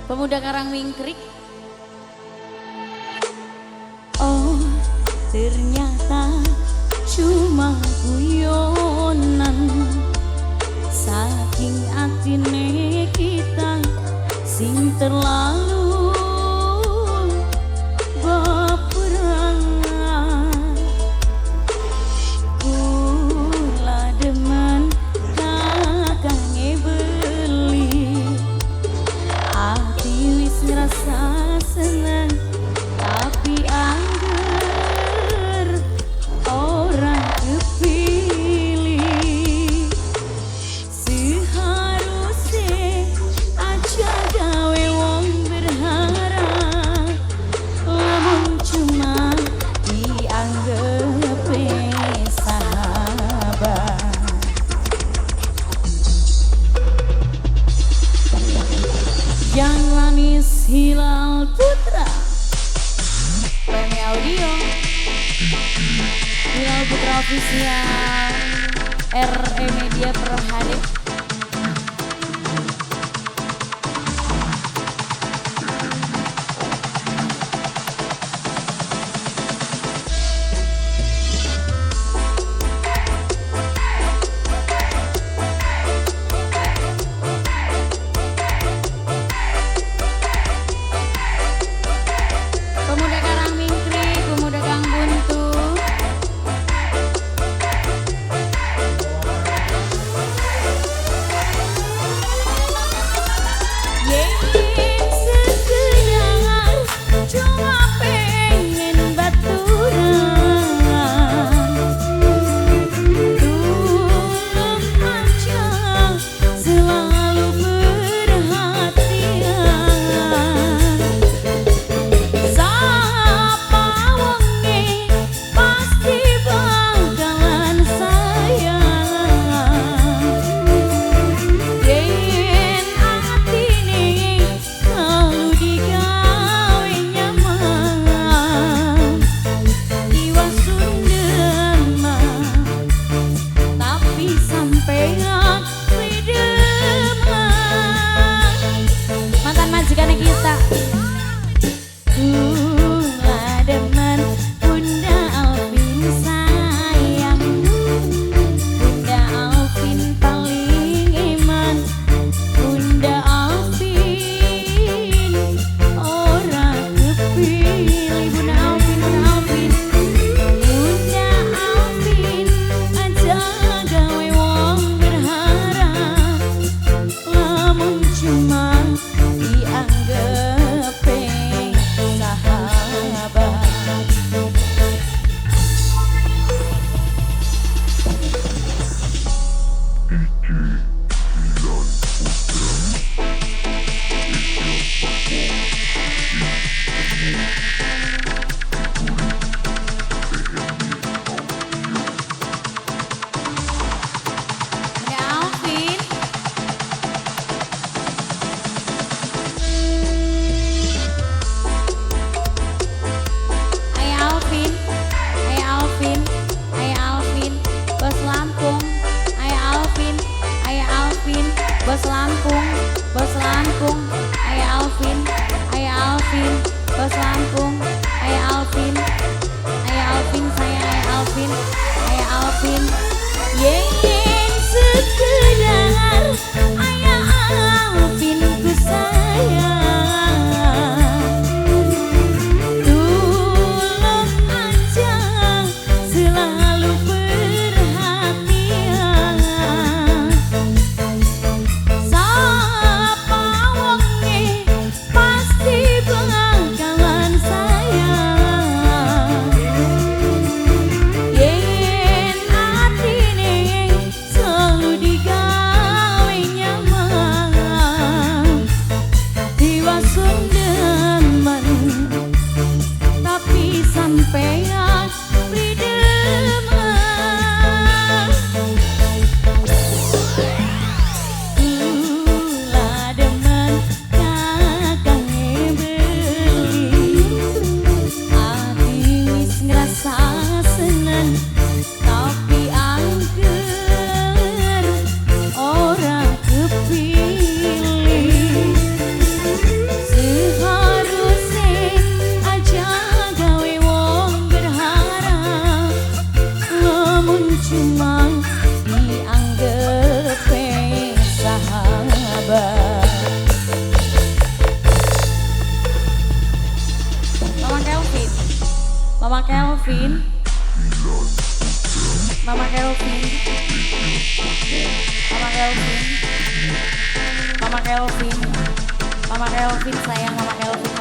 Pemuda Karangmingkrik. Oh, ternyata cuma guyonan, saking atine kita sing terlalu beperangan. Kula demen kakange beli, ati wis ngerasa seneng tapi angger orang kepilih. Seharusnya aja gawe wong berharap, lamun cuma dianggep sahabat. Yang manis Hilal Putra, Premi Audio, Hilal Putra Official, RE Media Perhadi. Pemuda Karangmingkrik, Pemuda Kang Buntu. Yeay, sekedar cuma pengen baturan, tulung aja selalu perhatian. Sapa wonge pasti bakalan sayang, yen atine kalau digawe nyaman. Iwas sundeman tapi sampean demen, mantan majikannya kita. Kula demen Bunda Alvin sayang, Bunda Alvin paling iman, Bunda Alvin orang kepilih. Bunda Alvin, Bunda Alvin, Bunda Alvin aja gawe wong berharap, lamun cuma dianggep sahabat. Bunda Alvin. Ayah Alvin, Ayah Alvin, Ayah Alvin, Bos Lampung. Ayah Alvin, Ayah Alvin, Bos Lampung, Bos Lampung. Ayah Alvin, Ayah Alvin, Bos Lampung. Kelvin, Mama Kelvin, Mama Kelvin, Mama Kelvin, Mama Kelvin sayang Mama Kelvin.